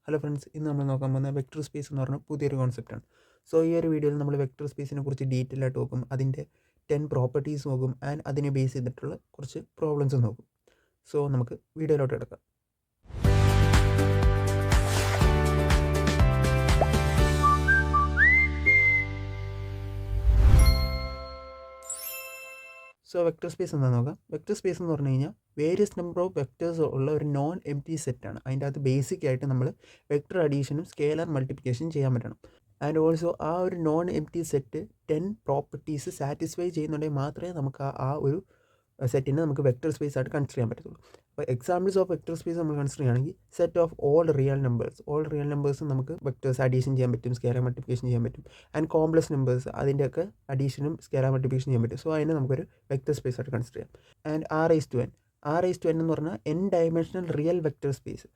Hello friends, ഇന്ന് നമ്മൾ നോക്കാൻ പോകുന്ന വെക്ടർ സ്പേസ് എന്ന് പറഞ്ഞ പുതിയൊരു കോൺസെപ്റ്റാണ്. സോ ഈ ഒരു വീഡിയോയിൽ നമ്മൾ വെക്ടർ സ്പേസിനെ കുറിച്ച് ഡീറ്റെയിൽ ആയിട്ട് നോക്കും, അതിൻ്റെ 10 പ്രോപ്പർട്ടീസ് നോക്കും ആൻഡ് അതിനെ ബേസ് ചെയ്തിട്ടുള്ള കുറച്ച് പ്രോബ്ലംസ് നോക്കും. സോ നമുക്ക് വീഡിയോയിലോട്ട് എടുക്കാം. സോ വെക്ടർ സ്പേസ് എന്താണെന്ന് നോക്കാം. വെക്ടർ സ്പേസ് എന്ന് പറഞ്ഞു കഴിഞ്ഞാൽ വേരിയസ് നമ്പർ ഓഫ് വെക്ടേഴ്സ് ഉള്ള ഒരു നോൺ എംപ്റ്റി സെറ്റാണ്. അതിൻ്റെ അകത്ത് ബേസിക് ആയിട്ട് നമ്മൾ വെക്ടർ അഡീഷനും സ്കേലർ മൾട്ടിപ്ലിക്കേഷൻ ചെയ്യാൻ പറ്റണം. ആൻഡ് ഓൾസോ ആ ഒരു non empty set 10 properties satisfy ചെയ്യുന്നുണ്ടെങ്കിൽ മാത്രമേ നമുക്ക് ആ ഒരു സെറ്റിനെ നമുക്ക് വെക്ടർ സ്പേസ് ആയിട്ട് കൺസിഡർ ചെയ്യാൻ പറ്റത്തുള്ളൂ. അപ്പോൾ എക്സാമ്പിൾസ് ഓഫ് വെക്ടർ സ്പേസ് നമ്മൾ കൺസിഡർ ചെയ്യുകയാണെങ്കിൽ set of all real numbers നമുക്ക് വെക്ടേഴ്സ് അഡീഷൻ ചെയ്യാൻ പറ്റും, സ്കേലർ മൾട്ടിപ്ലിക്കേഷൻ ചെയ്യാൻ പറ്റും. ആൻഡ് കോംപ്ലക്സ് നമ്പേഴ്സ് അതിൻ്റെയൊക്കെ അഡീഷനും സ്കേലർ മൾട്ടിപ്ലിക്കേഷൻ ചെയ്യാൻ പറ്റും. സോ അതിനെ നമുക്കൊരു വെക്ടർ സ്പേസ് ആയിട്ട് കൺസിഡർ ചെയ്യാം. ആൻഡ് R⁻n എന്ന് പറഞ്ഞാൽ n dimensional real vector space.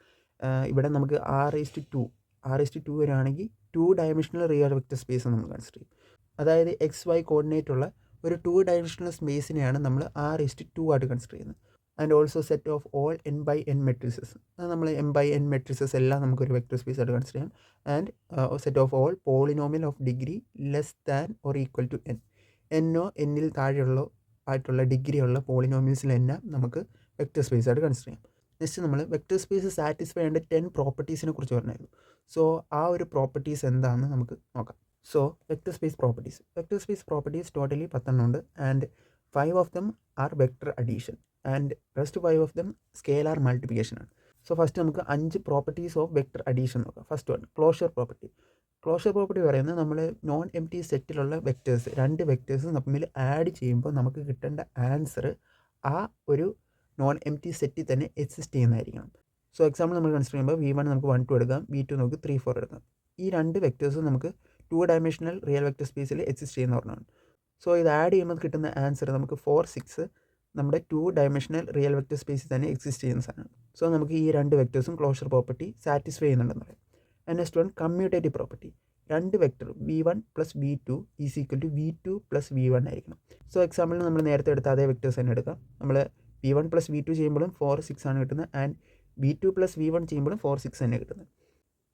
ഇവിടെ നമുക്ക് R⁻2 വരാണെങ്കിൽ 2 dimensional real vector space നമ്മൾ കൺസിഡർ ചെയ്യും. അതായത് XY കോർഡിനേറ്റ് ഉള്ള ഒരു 2 ഡയമെൻഷണൽ സ്പേസിനെയാണ് നമ്മൾ R⁻2 ആയിട്ട് കൺസിഡർ ചെയ്യുന്നത്. And also set of all n/n matrices, അത് നമ്മൾ m/n മെട്രിസസ് എല്ലാം നമുക്കൊരു വെക്ടർ സ്പേസ് ആയിട്ട് കൺസിഡർ ചെയ്യാം. And set of all polynomial of degree less than or equal to n, എന്നോ എന്നിൽ താഴെയുള്ള ആയിട്ടുള്ള ഡിഗ്രി ഉള്ള പോളിനോമിയൽസിലെല്ലാം നമുക്ക് വെക്ടർ സ്പേസ് ആയിട്ട് കൺസിഡർ ചെയ്യാം. നെക്സ്റ്റ് നമ്മൾ വെക്ടർ സ്പേസ് സാറ്റിസ്ഫൈ ചെയ്യേണ്ട 10 പ്രോപ്പർട്ടീസിനെ കുറിച്ച് പറഞ്ഞായിരുന്നു. സോ ആ ഒരു പ്രോപ്പർട്ടീസ് എന്താണെന്ന് നമുക്ക് നോക്കാം. So vector space properties totally 10 ഉണ്ട്. And 5 of them are vector addition and rest 5 of them scalar multiplication ആണ്. സോ ഫസ്റ്റ് നമുക്ക് 5 പ്രോപ്പർട്ടീസ് ഓഫ് വെക്ടർ അഡീഷൻ നോക്കാം. ഫസ്റ്റ് വൺ ക്ലോഷർ പ്രോപ്പർട്ടി പറയുന്നത് നമ്മൾ നോൺ എംപ്റ്റി സെറ്റിലുള്ള വെക്ടേഴ്സ്, 2 വെക്ടേഴ്സ് തമ്മിൽ add ചെയ്യുമ്പോൾ നമുക്ക് കിട്ടേണ്ട ആൻസർ ആ ഒരു നോൺ എംപ്റ്റി സെറ്റിൽ തന്നെ എക്സിസ്റ്റ് ചെയ്യുന്നതായിരിക്കണം. സോ എക്സാമ്പിൾ നമ്മൾ കൺസിഡർ ചെയ്യുമ്പോൾ V1 നമുക്ക് 1 2 എടുക്കാം, V2 നമുക്ക് 3 4 എടുക്കാം. ഈ 2 വെക്ടേഴ്സ് നമുക്ക് 2 ഡയമെൻഷണൽ റിയൽ വെക്ടർ സ്പേസിൽ എക്സിസ്റ്റ് ചെയ്യുന്ന പറഞ്ഞാണ്. സോ ഇത് ആഡ് ചെയ്യുമ്പോൾ കിട്ടുന്ന ആൻസർ നമുക്ക് 4 6 നമ്മുടെ 2 ഡയമെൻഷണൽ റിയൽ വെക്ടർ സ്പേസിൽ തന്നെ എക്സിസ്റ്റ് ചെയ്യുന്ന സാധനമാണ്. സോ നമുക്ക് ഈ 2 വെക്ടേഴ്സും ക്ലോഷർ പ്രോപ്പർട്ടി സാറ്റിസ്ഫൈ ചെയ്യുന്നുണ്ടെന്ന് പറയാം. And next one commutative property. 2 vector V1 + V2 is equal to V2 + V1 ആയിരിക്കണം. സോ എക്സാമ്പിളിന് നമ്മൾ നേരത്തെ എടുത്ത അതേ വെക്ടേഴ്സ് തന്നെ എടുക്കാം. നമ്മൾ V1 + V2 ചെയ്യുമ്പോഴും 4 6 ആണ് കിട്ടുന്നത്. ആൻഡ് V2 + V1 ചെയ്യുമ്പോഴും 4 6 തന്നെ കിട്ടുന്നത്.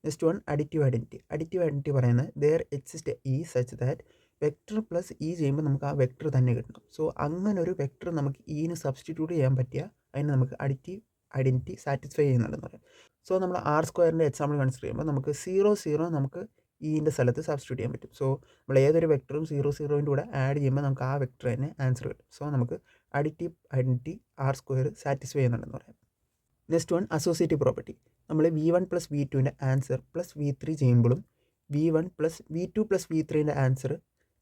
നെക്സ്റ്റ് വൺ അഡിറ്റീവ് ഐഡൻറ്റിറ്റി പറയുന്നത് there exist E such that vector plus E ചെയ്യുമ്പോൾ നമുക്ക് ആ വെക്ടർ തന്നെ കിട്ടണം. സോ അങ്ങനെ ഒരു വെക്ടർ നമുക്ക് ഈന് സബ്സ്റ്റിറ്റ്യൂട്ട് ചെയ്യാൻ പറ്റിയ അതിന് നമുക്ക് അഡിറ്റീവ് ഐഡൻറ്റിറ്റി സാറ്റിസ്ഫൈ ചെയ്യുന്നുണ്ടെന്ന് പറയാം. സോ നമ്മൾ R² എക്സാമ്പിൾ കൺസിഡർ ചെയ്യുമ്പോൾ നമുക്ക് 0 0 നമുക്ക് ഈൻ്റെ സ്ഥലത്ത് സബ്സ്റ്റിറ്റ്യൂട്ട് ചെയ്യാൻ പറ്റും. സോ നമ്മൾ ഏതൊരു വെക്ടറും 0 0ൻ്റെ കൂടെ ആഡ് ചെയ്യുമ്പോൾ നമുക്ക് ആ വെക്ടർ തന്നെ ആൻസർ കിട്ടും. സോ നമുക്ക് അഡിറ്റീവ് ഐഡൻറ്റിറ്റി R² സാറ്റിസ്ഫൈ ചെയ്യുന്നുണ്ടെന്ന് പറയാം. Next one associative property. നമ്മൾ V1 + V2ൻ്റെ ആൻസർ പ്ലസ് V3 ചെയ്യുമ്പോഴും V1 + V2 + V3ൻ്റെ ആൻസർ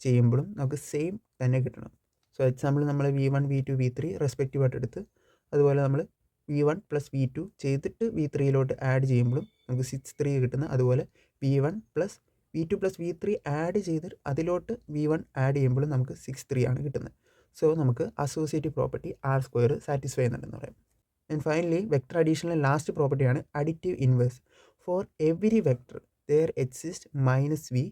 ചെയ്യുമ്പോഴും നമുക്ക് സെയിം തന്നെ കിട്ടണം. സോ എക്സാമ്പിൾ നമ്മൾ V1 V2 V3 റെസ്പെക്റ്റീവ് ആയിട്ട് എടുത്ത് അതുപോലെ നമ്മൾ V1 + V2 ചെയ്തിട്ട് V3യിലോട്ട് ആഡ് ചെയ്യുമ്പോഴും നമുക്ക് 6 3 കിട്ടുന്ന, അതുപോലെ V1 + V2 + V3 ആഡ് ചെയ്ത് അതിലോട്ട് V1 ആഡ് ചെയ്യുമ്പോഴും നമുക്ക് 6 3 ആണ് കിട്ടുന്നത്. സോ നമുക്ക് അസോസിയേറ്റീവ് പ്രോപ്പർട്ടി R² സാറ്റിസ്ഫൈ ചെയ്യുന്നുണ്ടെന്ന് പറയാം. ആൻഡ് ഫൈനലി വെക്ടർ അഡീഷനിലെ ലാസ്റ്റ് പ്രോപ്പർട്ടിയാണ് additive inverse. For every vector there exist -V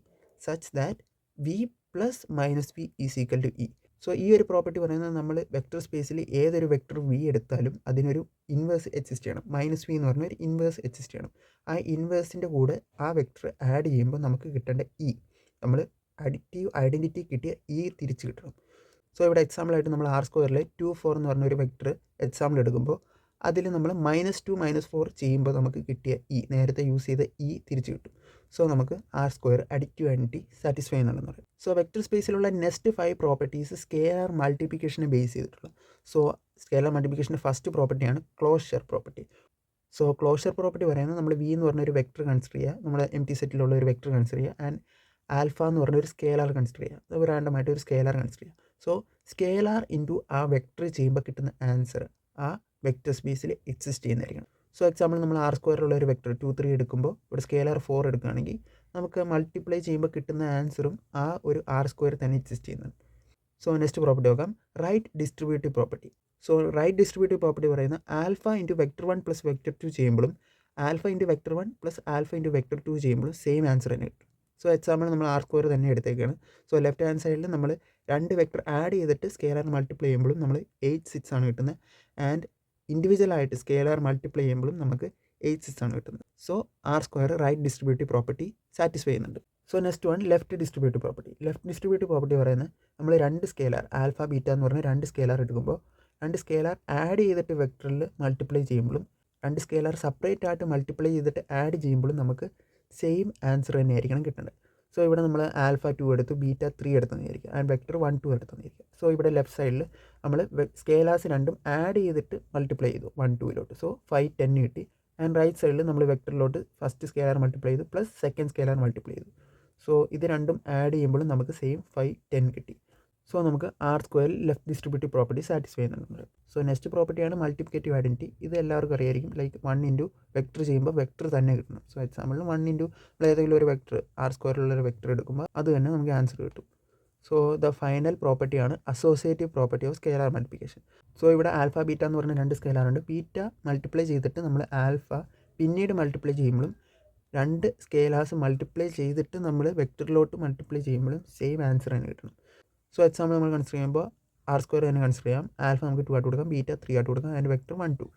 such that V + -V is equal to E. So ഈ ഒരു പ്രോപ്പർട്ടി പറയുന്നത് നമ്മൾ വെക്ടർ സ്പേസിൽ ഏതൊരു വെക്ടർ V എടുത്താലും അതിനൊരു ഇൻവേഴ്സ് എക്സിസ്റ്റ് ചെയ്യണം. -V എന്ന് പറഞ്ഞ ഒരു ഇൻവേഴ്സ് എക്സിസ്റ്റ് ചെയ്യണം. ആ ഇൻവേഴ്സിൻ്റെ കൂടെ ആ വെക്ടർ ആഡ് ചെയ്യുമ്പോൾ നമുക്ക് കിട്ടേണ്ട E, നമ്മൾ അഡിറ്റീവ് ഐഡൻറ്റിറ്റി കിട്ടിയ E തിരിച്ച് കിട്ടണം. സോ ഇവിടെ എക്സാമ്പിളായിട്ട് നമ്മൾ R² 2 4 എന്ന് പറഞ്ഞ ഒരു വെക്ടർ എക്സാമ്പിൾ എടുക്കുമ്പോൾ അതിൽ നമ്മൾ -2 -4 ചെയ്യുമ്പോൾ നമുക്ക് കിട്ടിയ E, നേരത്തെ യൂസ് ചെയ്ത E തിരിച്ച് കിട്ടും. സോ നമുക്ക് R² അഡിറ്റീവ് ഐഡൻറ്റിറ്റി സാറ്റിസ്ഫൈ ചെയ്യുന്നുണ്ടെന്ന് പറയും. സോ വെക്ടർ സ്പേസിലുള്ള നെക്സ്റ്റ് 5 പ്രോപ്പർട്ടീസ് സ്കേലാർ മൾട്ടിപ്ലിക്കേഷനെ ബേസ് ചെയ്തിട്ടുള്ള. സോ സ്കേലാർ മൾട്ടിപ്ലിക്കേഷൻ്റെ ഫസ്റ്റ് പ്രോപ്പർട്ടിയാണ് closure property. So closure property പറയുന്നത് നമ്മൾ V എന്ന് പറഞ്ഞൊരു വെക്ടർ കൺസിഡർ ചെയ്യുക, നമ്മുടെ എംപ്റ്റി സെറ്റിലുള്ള ഒരു വെക്ടർ കൺസിഡർ ചെയ്യുക, ആൻഡ് ആൽഫ എന്ന് പറഞ്ഞൊരു സ്കേലാർ കൺസിഡർ ചെയ്യുക, അത് റാൻഡമായിട്ട് ഒരു സ്കേലാർ കൺസിഡർ ചെയ്യുക. സോ സ്കേലാർ ഇൻറ്റു ആ വെക്ടർ ചെയ്യുമ്പോൾ കിട്ടുന്ന ആൻസർ ആ വെക്ടർ സ്പേസിൽ എക്സിസ്റ്റ് ചെയ്യുന്നതായിരിക്കണം. സോ എക്സാമ്പിൾ നമ്മൾ R² ഒരു വെക്ടർ 2 3 എടുക്കുമ്പോൾ ഇവിടെ സ്കേലാർ 4 എടുക്കുകയാണെങ്കിൽ നമുക്ക് മൾട്ടിപ്ലൈ ചെയ്യുമ്പോൾ കിട്ടുന്ന ആൻസറും ആ ഒരു R² തന്നെ എക്സിസ്റ്റ് ചെയ്യുന്നുണ്ട്. സോ നെക്സ്റ്റ് പ്രോപ്പർട്ടി നോക്കാം, right distributive property. So right distributive property പറയുന്നത് ആൽഫ ഇൻറ്റു വെക്ടർ 1 + വെക്ടർ 2 ചെയ്യുമ്പോഴും alpha into vector 1 + alpha into vector 2 ചെയ്യുമ്പോഴും സെയിം ആൻസർ തന്നെ കിട്ടും. സോ എക്സാമ്പിൾ നമ്മൾ R² തന്നെ എടുത്തേക്കാണ്. സോ ലെഫ്റ്റ് ഹാൻഡ് സൈഡിൽ നമ്മൾ 2 വെക്ടർ ആഡ് ചെയ്തിട്ട് സ്കേലാർ മൾട്ടിപ്ലൈ ചെയ്യുമ്പോഴും നമ്മൾ 8 6 ആണ് കിട്ടുന്നത്. ആൻഡ് ഇൻഡിവിജ്വലായിട്ട് സ്കേലാർ മൾട്ടിപ്ലൈ ചെയ്യുമ്പോഴും നമുക്ക് 86 ആണ് കിട്ടുന്നത്. So R square right distributive property satisfy ചെയ്യുന്നുണ്ട്. So next one left distributive property. Left distributive property പറയുന്നത് നമ്മൾ രണ്ട് സ്കെയിലാർ ആൽഫ ബീറ്റ എന്ന് പറഞ്ഞ രണ്ട് സ്കെയിലാർ എടുക്കുമ്പോൾ രണ്ട് സ്കെയിലാർ ആഡ് ചെയ്തിട്ട് വെക്ടറിൽ മൾട്ടിപ്ലൈ ചെയ്യുമ്പോഴും രണ്ട് സ്കെയിലാർ സെപ്പറേറ്റ് ആയിട്ട് മൾട്ടിപ്ലൈ ചെയ്തിട്ട് ആഡ് ചെയ്യുമ്പോഴും നമുക്ക് സെയിം ആൻസർ തന്നെയായിരിക്കണം കിട്ടേണ്ടത്. സോ ഇവിടെ നമ്മൾ ആൽഫ 2 എടുത്തു, ബീറ്റ 3 എടുത്തെന്നായിരിക്കും, ആൻഡ് വെക്ടർ 1 2 എടുത്തെന്നായിരിക്കും. സോ ഇവിടെ ലെഫ്റ്റ് സൈഡിൽ നമ്മൾ സ്കെയിലാർസ് രണ്ടും ആഡ് ചെയ്തിട്ട് മൾട്ടിപ്ലൈ ചെയ്തു 1 2 സോ 5 10 കിട്ടി. ആൻഡ് റൈറ്റ് സൈഡിൽ നമ്മൾ വെക്ടറിലോട്ട് ഫസ്റ്റ് സ്കെയിലാർ മൾട്ടിപ്ലൈ ചെയ്തു പ്ലസ് സെക്കൻഡ് സ്കെയിലാർ മൾട്ടിപ്ലൈ ചെയ്തു. സോ ഇത് രണ്ടും ആഡ് ചെയ്യുമ്പോഴും നമുക്ക് സെയിം 5 10 കിട്ടി. സോ നമുക്ക് ആർ സ്ക്വയറിൽ ലെഫ്റ്റ് ഡിസ്ട്രിബ്യൂട്ടീവ് പ്രോപ്പർട്ടി സാറ്റിസ്ഫൈ ചെയ്യുന്നുണ്ട്. സോ നെക്സ്റ്റ് പ്രോപ്പർട്ടിയാണ് മൾട്ടിപ്ലിക്കേറ്റീവ് ഐഡൻറ്റിറ്റി. ഇത് എല്ലാവർക്കും അറിയായിരിക്കും. ലൈക്ക് 1 ഇൻറ്റു വെക്ടർ ചെയ്യുമ്പോൾ വെക്ടർ തന്നെ കിട്ടണം. സോ എക്സാമ്പിളിൽ 1 ഇൻറ്റു ഏതെങ്കിലും ഒരു വെക്ടർ ആർ സ്ക്വയറിലുള്ളൊരു വെക്ടർ എടുക്കുമ്പോൾ അത് തന്നെ നമുക്ക് ആൻസർ കിട്ടും. സോ ദ ഫൈനൽ പ്രോപ്പർട്ടിയാണ് associative property of scalar multiplication. So ഇവിടെ ആൽഫ ബീറ്റ എന്ന് പറഞ്ഞ രണ്ട് സ്കെയിലാറുണ്ട്. ബീറ്റ മൾട്ടിപ്ലൈ ചെയ്തിട്ട് നമ്മൾ ആൽഫ പിന്നീട് മൾട്ടിപ്ലൈ ചെയ്യുമ്പോഴും രണ്ട് സ്കെയിലാർസ് മൾട്ടിപ്ലൈ ചെയ്തിട്ട് നമ്മൾ വെക്ടറിലോട്ട് മൾട്ടിപ്ലൈ ചെയ്യുമ്പോഴും സെയിം ആൻസർ തന്നെ കിട്ടണം. സോ എക്സാമ്പിൾ നമ്മൾ കൺസിഡർ ചെയ്യുമ്പോൾ ആർ സ്ക്വയർ തന്നെ കൺസിഡർ ചെയ്യാം. ആൽഫ നമുക്ക് 2 ആയിട്ട് കൊടുക്കാം, ബീറ്റ 3 ആയിട്ട് കൊടുക്കാം, and vector 1 2.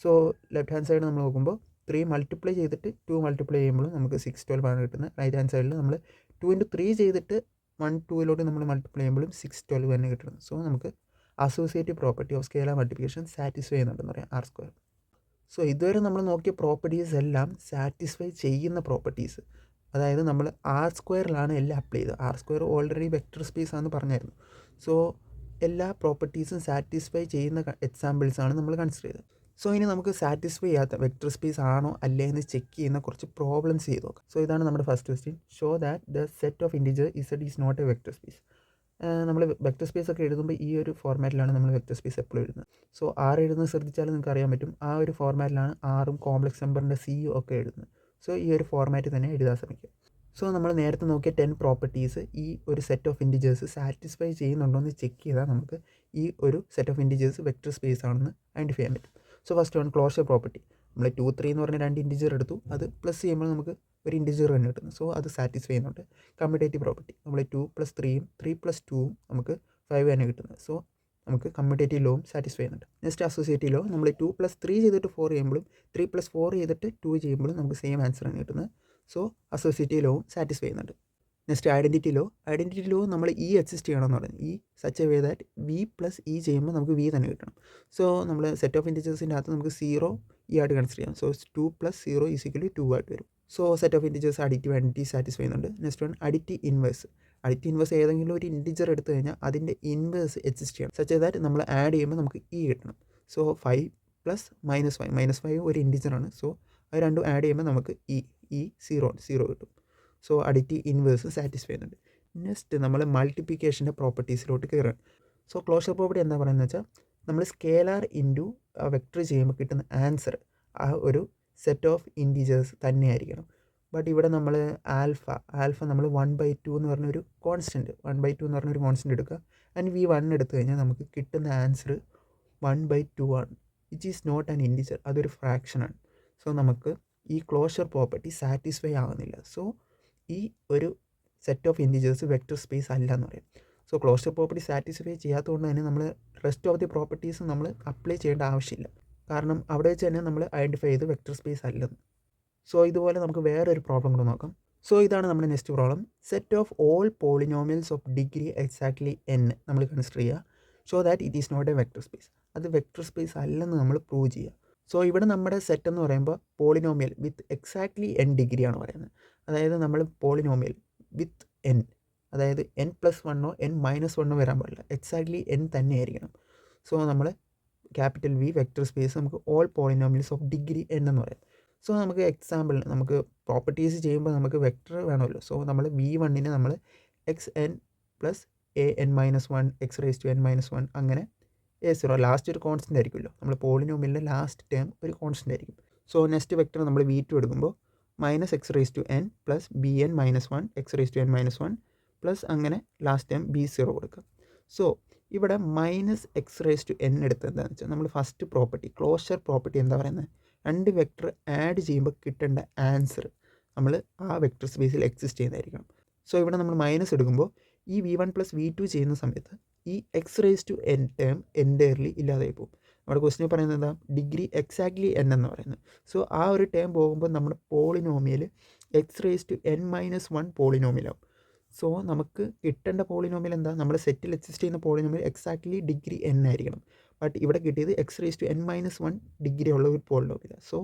So left hand side നമ്മൾ നോക്കുമ്പോൾ 3 മൾട്ടിപ്ലൈ ചെയ്തിട്ട് 2 മൾട്ടിപ്ലൈ ചെയ്യുമ്പോഴും നമുക്ക് 6 12 ആണ് കിട്ടുന്നത്. റൈറ്റ് ഹാൻഡ് സൈഡിൽ നമ്മൾ 2 ഇൻറ്റു 3 ചെയ്തിട്ട് 1 2 നമ്മൾ മൾട്ടിപ്ലൈ ചെയ്യുമ്പോഴും 6 12 തന്നെ കിട്ടുന്നത്. സോ നമുക്ക് associative property of scalar multiplication satisfy ചെയ്യുന്നുണ്ടെന്ന് പറയാം ആർ സ്ക്വയർ. സോ ഇതുവരെ നമ്മൾ നോക്കിയ പ്രോപ്പർട്ടീസ് എല്ലാം സാറ്റിസ്ഫൈ ചെയ്യുന്ന പ്രോപ്പർട്ടീസ്, അതായത് നമ്മൾ ആർ സ്ക്വയറിലാണ് എല്ലാം അപ്ലൈ ചെയ്തത്. R square already vector space ആണെന്ന് പറഞ്ഞായിരുന്നു. സോ എല്ലാ പ്രോപ്പർട്ടീസും സാറ്റിസ്ഫൈ ചെയ്യുന്ന എക്സാമ്പിൾസാണ് നമ്മൾ കൺസിഡർ ചെയ്തത്. സോ ഇനി നമുക്ക് സാറ്റിസ്ഫൈ ചെയ്യാത്ത വെക്ടർ സ്പേസ് ആണോ അല്ലേ എന്ന് ചെക്ക് ചെയ്യുന്ന കുറച്ച് പ്രോബ്ലംസ് ചെയ്ത് നോക്കാം. സോ ഇതാണ് നമ്മുടെ first question. Show that the set of integer Z is not a vector space. നമ്മൾ വെക്ടർ സ്പേസ് ഒക്കെ എഴുതുമ്പോൾ ഈ ഒരു ഫോർമാറ്റിലാണ് നമ്മൾ വെക്ടർ സ്പേസ് എപ്പോഴും എഴുതുന്നത്. സോ ആർ എഴുതുന്നത് ശ്രദ്ധിച്ചാൽ നിങ്ങൾക്ക് അറിയാൻ പറ്റും, ആ ഒരു ഫോർമാറ്റിലാണ് ആറും കോംപ്ലക്സ് നമ്പറിൻ്റെ സിയും ഒക്കെ എഴുതുന്നത്. സോ ഈ ഒരു ഫോർമാറ്റ് തന്നെ എഴുതാൻ ശ്രമിക്കുക. സോ നമ്മൾ നേരത്തെ നോക്കിയ 10 പ്രോപ്പർട്ടീസ് ഈ ഒരു സെറ്റ് ഓഫ് ഇൻറ്റിജേഴ്സ് സാറ്റിസ്ഫൈ ചെയ്യുന്നുണ്ടോ എന്ന് ചെക്ക് ചെയ്താൽ നമുക്ക് ഈ ഒരു set of integers vector space ആണെന്ന് ഐഡൻറ്റിഫൈ ചെയ്യാൻ പറ്റും. So first one closure property. നമ്മൾ 2 3 എന്ന് പറഞ്ഞ രണ്ട് ഇൻറ്റിജർ എടുത്തു, അത് പ്ലസ് ചെയ്യുമ്പോൾ നമുക്ക് ഒരു ഇൻറ്റിജർ തന്നെ കിട്ടുന്നു. സോ അത് സാറ്റിസ്ഫൈ ചെയ്യുന്നുണ്ട്. Commutative property. നമ്മൾ 2 + 3യും 3 + 2വും നമുക്ക് 5 തന്നെ കിട്ടുന്നത്. സോ നമുക്ക് കമ്മ്യൂട്ടേറ്റീവ് ലോവും സാറ്റിസ്ഫൈ ചെയ്യുന്നുണ്ട്. Next associative law. നമ്മൾ 2 + 3 ചെയ്തിട്ട് 4 ചെയ്യുമ്പോഴും 3 + 4 ചെയ്തിട്ട് 2 ചെയ്യുമ്പോഴും നമുക്ക് സെയിം ആൻസർ ആണ് കിട്ടുന്നത്. സോ അസോസിയേറ്റീവ് ലോവും സാറ്റിസ്ഫൈ ചെയ്യുന്നുണ്ട്. Next identity law. Identity law നമ്മൾ എക്സിസ്റ്റ് ചെയ്യണമെന്ന് പറയുന്നത്. Such a way that we + E ചെയ്യുമ്പോൾ നമുക്ക് വി തന്നെ കിട്ടണം. സോ നമ്മൾ സെറ്റ് ഓഫ് ഇൻറ്റിജേഴ്സിൻ്റെ അകത്ത് നമുക്ക് 0 ആയിട്ട് കൺസിഡർ ചെയ്യാം. സോ 2 + 0 = 2 ആയിട്ട് വരും. So set of integers additive identity satisfy ചെയ്യുന്നുണ്ട്. Next one additive inverse. Additive inverse ഏതെങ്കിലും ഒരു ഇൻറ്റിജർ എടുത്തു കഴിഞ്ഞാൽ അതിൻ്റെ ഇൻവേഴ്സ് എക്സിസ്റ്റ് ചെയ്യണം. സച്ച് എ ദാറ്റ് നമ്മൾ ആഡ് ചെയ്യുമ്പോൾ നമുക്ക് ഇ കിട്ടണം. സോ 5 + -5 ഒരു ഇൻറ്റിജറാണ്. സോ അത് രണ്ടും ആഡ് ചെയ്യുമ്പോൾ നമുക്ക് ഇ 0 കിട്ടും. സോ അഡിറ്റീവ് ഇൻവേഴ്സ് സാറ്റിസ്ഫൈ ചെയ്യുന്നുണ്ട്. നെക്സ്റ്റ് നമ്മൾ മൾട്ടിപ്ലിക്കേഷൻ്റെ പ്രോപ്പർട്ടീസിലോട്ട് കയറുകയാണ്. സോ ക്ലോഷർ പ്രോപ്പർട്ടി എന്താ പറയുന്നത് വെച്ചാൽ നമ്മൾ സ്കെയിലാർ ഇൻറ്റു വെക്ടർ ചെയ്യുമ്പോൾ കിട്ടുന്ന ആൻസർ ആ ഒരു സെറ്റ് ഓഫ് ഇൻറ്റിജേഴ്സ് തന്നെയായിരിക്കണം. ബട്ട് ഇവിടെ നമ്മൾ ആൽഫ നമ്മൾ 1/2 എന്ന് പറഞ്ഞൊരു കോൺസ്റ്റൻറ്റ് 1/2 എന്ന് പറഞ്ഞൊരു കോൺസ്റ്റൻറ്റ് എടുക്കുക. ആൻഡ് V1 എടുത്തു കഴിഞ്ഞാൽ നമുക്ക് കിട്ടുന്ന ആൻസർ 1/2 ആണ്. It is not an integer, അതൊരു ഫ്രാക്ഷനാണ്. സോ നമുക്ക് ഈ ക്ലോഷർ പ്രോപ്പർട്ടി സാറ്റിസ്ഫൈ ആവുന്നില്ല. സോ ഈ ഒരു set of integers vector space അല്ല എന്ന് പറയാം. സോ ക്ലോഷർ പ്രോപ്പർട്ടി സാറ്റിസ്ഫൈ ചെയ്യാത്തതുകൊണ്ട് തന്നെ നമ്മൾ റെസ്റ്റ് ഓഫ് ദി പ്രോപ്പർട്ടീസ് നമ്മൾ അപ്ലൈ ചെയ്യേണ്ട ആവശ്യമില്ല. കാരണം അവിടെ വെച്ച് തന്നെ നമ്മൾ ഐഡൻറ്റിഫൈ ചെയ്ത് വെക്ടർ സ്പേസ് അല്ലെന്ന്. സോ ഇതുപോലെ നമുക്ക് വേറൊരു പ്രോബ്ലം കൂടെ നോക്കാം. സോ ഇതാണ് നമ്മുടെ next problem. Set of all polynomials of degree exactly n നമ്മൾ കൺസിഡർ ചെയ്യുക. Show that it is not a vector space. അത് വെക്ടർ സ്പേസ് അല്ലെന്ന് നമ്മൾ പ്രൂവ് ചെയ്യുക. സോ ഇവിടെ നമ്മുടെ സെറ്റ് എന്ന് പറയുമ്പോൾ പോളിനോമിയൽ വിത്ത് എക്സാക്ട്ലി n ഡിഗ്രിയാണ് പറയുന്നത്. അതായത് നമ്മൾ പോളിനോമിയൽ വിത്ത് n, അതായത് n+1 n-1 വരാൻ പാടില്ല, എക്സാക്ട്ലി n തന്നെ ആയിരിക്കണം. സോ നമ്മൾ ക്യാപിറ്റൽ V വെക്ടർ സ്പേസ് നമുക്ക് all polynomials of degree n എന്ന് പറയാം. സോ നമുക്ക് എക്സാമ്പിൾ നമുക്ക് പ്രോപ്പർട്ടീസ് ചെയ്യുമ്പോൾ നമുക്ക് വെക്ടർ വേണമല്ലോ. സോ നമ്മൾ V1നെ നമ്മൾ xn + an-1 x⁻n-1 അങ്ങനെ A0 ലാസ്റ്റ് ഒരു കോൺസ്റ്റൻ്റ് ആയിരിക്കുമല്ലോ. നമ്മൾ പോളിനോമിയലിൻ്റെ ലാസ്റ്റ് ടേം ഒരു കോൺസ്റ്റൻ്റ് ആയിരിക്കും. സോ നെക്സ്റ്റ് വെക്ടർ നമ്മൾ V2 എടുക്കുമ്പോൾ -x⁻n + bn-1 x⁻n-1 പ്ലസ് അങ്ങനെ ലാസ്റ്റ് ടൈം B0 കൊടുക്കുക. സോ ഇവിടെ -x⁻n എടുത്തത് എന്താണെന്ന് വെച്ചാൽ നമ്മൾ ഫസ്റ്റ് പ്രോപ്പർട്ടി ക്ലോഷർ പ്രോപ്പർട്ടി എന്താ പറയുന്നത്, രണ്ട് വെക്ടർ ആഡ് ചെയ്യുമ്പോൾ കിട്ടേണ്ട ആൻസർ നമ്മൾ ആ വെക്ടർ സ്പേസിൽ എക്സിസ്റ്റ് ചെയ്യുന്നതായിരിക്കണം. സോ ഇവിടെ നമ്മൾ മൈനസ് എടുക്കുമ്പോൾ ഈ V1 + V2 ചെയ്യുന്ന സമയത്ത് ഈ x⁻n ടേം എൻറ്റയർലി ഇല്ലാതായി പോകും. നമ്മുടെ ക്വസ്റ്റിനിൽ പറയുന്നത് എന്താ, ഡിഗ്രി എക്സാക്ട്ലി n എന്ന് പറയുന്നത്. സോ ആ ഒരു ടേം പോകുമ്പോൾ നമ്മുടെ പോളിനോമിയൽ x⁻n−1 പോളിനോമിയലാവും. സോ നമുക്ക് കിട്ടേണ്ട പോളിനോമിയൽ എന്താ, നമ്മുടെ സെറ്റിൽ എക്സിസ്റ്റ് ചെയ്യുന്ന പോളിനോമിയൽ എക്സാക്ട്ലി ഡിഗ്രി n ആയിരിക്കണം. ബട്ട് ഇവിടെ കിട്ടിയത് x⁻n−1 ഡിഗ്രി ഉള്ള ഒരു പോളിനോമിയലാണ്. സോ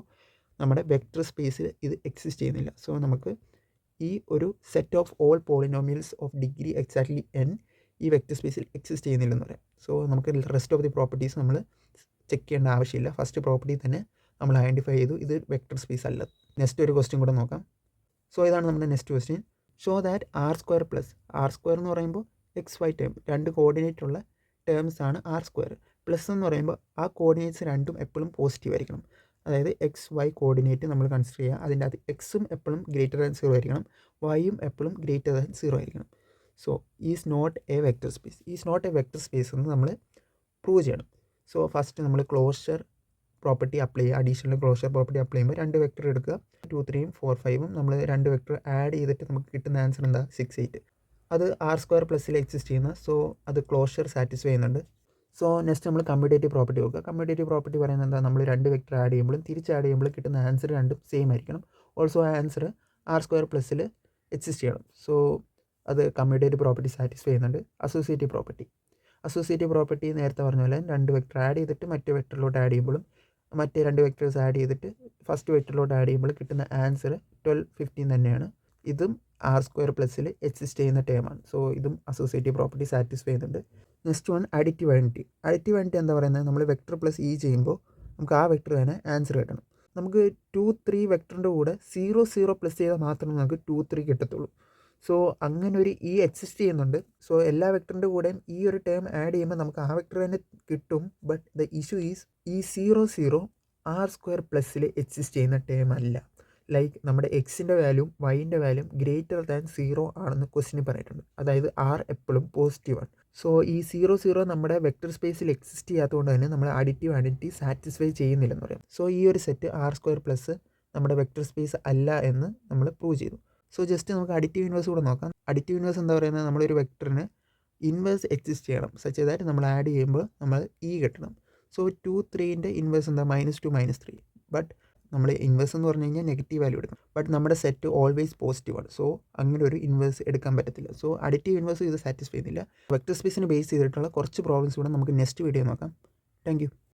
നമ്മുടെ വെക്റ്റർ സ്പേസിൽ ഇത് എക്സിസ്റ്റ് ചെയ്യുന്നില്ല. സോ നമുക്ക് ഈ ഒരു set of all polynomials of degree exactly n ഈ വെക്റ്റർ സ്പേസിൽ എക്സിസ്റ്റ് ചെയ്യുന്നില്ലെന്ന് പറയാം. സോ നമുക്ക് റെസ്റ്റ് ഓഫ് ദി പ്രോപ്പർട്ടീസ് നമ്മൾ ചെക്ക് ചെയ്യേണ്ട ആവശ്യമില്ല. ഫസ്റ്റ് പ്രോപ്പർട്ടി തന്നെ നമ്മൾ ഐഡൻറ്റിഫൈ ചെയ്തു, ഇത് വെക്റ്റർ സ്പേസ് അല്ല. നെക്സ്റ്റ് ഒരു ക്വസ്റ്റ്യൻ കൂടെ നോക്കാം. സോ ഇതാണ് നമ്മുടെ next question. Show that r² എന്ന് പറയുമ്പോൾ XY ടേം, രണ്ട് കോർഡിനേറ്റ് ഉള്ള ടേംസ് ആണ് r². പ്ലസ് എന്ന് പറയുമ്പോൾ ആ കോർഡിനേറ്റ്സ് രണ്ടും എപ്പോഴും പോസിറ്റീവ് ആയിരിക്കണം. അതായത് XY കോർഡിനേറ്റ് നമ്മൾ കൺസിഡർ ചെയ്യുക, അതിൻ്റെ അകത്ത് എക്സും എപ്പോഴും ഗ്രെയ്റ്റർ ദാൻ 0 ആയിരിക്കണം, വൈയും എപ്പോഴും ഗ്രെയ്റ്റർ ദാൻ 0 ആയിരിക്കണം. So is not a vector space. Is not a vector space എന്ന് നമ്മൾ പ്രൂവ് ചെയ്യണം. സോ ഫസ്റ്റ് നമ്മൾ ക്ലോഷർ പ്രോപ്പർട്ടി അപ്ലൈ ചെയ്യുക. അഡീഷണൽ ക്ലോഷർ പ്രോപ്പർട്ടി അപ്ലൈ ചെയ്യുമ്പോൾ 2 വെക്റ്റർ എടുക്കുക, 2, 3, 4, 5 നമ്മൾ 2 വെക്റ്റർ ആഡ് ചെയ്തിട്ട് നമുക്ക് കിട്ടുന്ന ആൻസർ എന്താ, 6, 8. അത് r² പ്ലസ്സിൽ എക്സിസ്റ്റ് ചെയ്യുന്ന, സോ അത് ക്ലോഷർ സാറ്റിസ്ഫൈ ചെയ്യുന്നുണ്ട്. സോ നെക്സ്റ്റ് നമ്മൾ കമ്മ്യൂട്ടേറ്റീവ് പ്രോപ്പർട്ടി നോക്കുക. കമ്മ്യൂട്ടേറ്റീവ് പ്രോപ്പർട്ടി പറയുന്നത് എന്താ, നമ്മൾ 2 വെക്റ്റർ ആഡ് ചെയ്യുമ്പോഴും തിരിച്ച് ആഡ് ചെയ്യുമ്പോൾ കിട്ടുന്ന ആൻസർ രണ്ടും സെയിം ആയിരിക്കണം. ഓൾസോ ആ ആൻസർ r² പ്ലസ്സിൽ എക്സിസ്റ്റ് ചെയ്യണം. സോ അത് കമ്മ്യൂട്ടേറ്റീവ് പ്രോപ്പർട്ടി സാറ്റിസ്ഫൈ ചെയ്യുന്നുണ്ട്. അസോസിയേറ്റീവ് പ്രോപ്പർട്ടി നേരത്തെ പറഞ്ഞ പോലെ 2 വെക്റ്റർ ആഡ് ചെയ്തിട്ട് മറ്റേ വെക്റ്ററിലോട്ട് ആഡ് ചെയ്യുമ്പോഴും മറ്റേ 2 വെക്റ്റേഴ്സ് ആഡ് ചെയ്തിട്ട് ഫസ്റ്റ് വെക്റ്ററിലോട്ട് ആഡ് ചെയ്യുമ്പോൾ കിട്ടുന്ന ആൻസർ 12, 15 തന്നെയാണ്. ഇതും r² പ്ലസ്സിൽ എക്സിസ്റ്റ് ചെയ്യുന്ന ടേമാണ്. സോ ഇതും അസോസിയേറ്റീവ് പ്രോപ്പർട്ടി സാറ്റിസ്ഫൈ ചെയ്യുന്നുണ്ട്. നെക്സ്റ്റ് വൺ അഡിറ്റീവ് ഐഡൻറ്റിറ്റി എന്താ പറയുന്നത്, നമ്മൾ വെക്റ്റർ പ്ലസ് ഇ ചെയ്യുമ്പോൾ നമുക്ക് ആ വെക്റ്റർ തന്നെ ആൻസർ കിട്ടണം. നമുക്ക് 2, 3 വെക്റ്ററിൻ്റെ കൂടെ 0, 0 പ്ലസ് ചെയ്താൽ മാത്രമേ നമുക്ക് 2, 3 കിട്ടത്തുള്ളൂ. സോ അങ്ങനെ ഒരു ഇ എക്സിസ്റ്റ് ചെയ്യുന്നുണ്ട്. സോ എല്ലാ വെക്റ്ററിൻ്റെ കൂടെയും ഈ ഒരു ടേം ആഡ് ചെയ്യുമ്പോൾ നമുക്ക് ആ വെക്റ്റർ തന്നെ കിട്ടും. ബട്ട് ദ ഇഷ്യൂ ഈസ് ഈ 0, 0 r² പ്ലസ്സിൽ എക്സിസ്റ്റ് ചെയ്യുന്ന ടേം അല്ല. ലൈക്ക് നമ്മുടെ എക്സിൻ്റെ വാല്യൂം വൈൻ്റെ വാല്യൂം ഗ്രെയ്റ്റർ ദാൻ 0 ആണെന്ന് ക്വസ്റ്റിനിൽ പറഞ്ഞിട്ടുണ്ട്. അതായത് r എപ്പോഴും പോസിറ്റീവാണ്. സോ ഈ 0, 0 നമ്മുടെ വെക്റ്റർ സ്പേസിൽ എക്സിസ്റ്റ് ചെയ്യാത്തതുകൊണ്ട് തന്നെ നമ്മൾ അഡിറ്റീവ് ഐഡൻറ്റിറ്റി സാറ്റിസ്ഫൈ ചെയ്യുന്നില്ലെന്ന് പറയാം. സോ ഈ ഒരു സെറ്റ് r² പ്ലസ് നമ്മുടെ വെക്റ്റർ സ്പേസ് അല്ല എന്ന് നമ്മൾ പ്രൂവ് ചെയ്തു. സോ ജസ്റ്റ് നമുക്ക് അഡിറ്റീവ് ഇൻവേഴ്സ് കൂടെ നോക്കാം. അഡിറ്റീവ് ഇൻവേഴ്സ് എന്താ പറയുന്നത്, നമ്മളൊരു വെക്റ്ററിന് ഇൻവേഴ്സ് എക്സിസ്റ്റ് ചെയ്യണം സച്ച് ദാറ്റ് നമ്മൾ ആഡ് ചെയ്യുമ്പോൾ നമ്മൾ ഇ കിട്ടണം. സോ 2, 3ൻ്റെ ഇൻവേഴ്സ് എന്താ, -2, -3. ബട്ട് നമ്മൾ ഇൻവേഴ്സ് എന്ന് പറഞ്ഞു കഴിഞ്ഞാൽ നെഗറ്റീവ് വാല്യൂ എടുക്കണം. ബട്ട് നമ്മുടെ സെറ്റ് ഓൾവേസ് പോസിറ്റീവാണ്. സോ അങ്ങനെ ഒരു ഇൻവേഴ്സ് എടുക്കാൻ പറ്റത്തില്ല. സോ അഡിറ്റീവ് ഇൻവേഴ്സ് ഇത് സാറ്റിസ്ഫൈ ചെയ്യുന്നില്ല. വെക്റ്റർ സ്പേസിന് ബേസ് ചെയ്തിട്ടുള്ള കുറച്ച് പ്രോബ്ലംസ് കൂടെ നമുക്ക് നെക്സ്റ്റ് വീഡിയോ നോക്കാം. Thank you.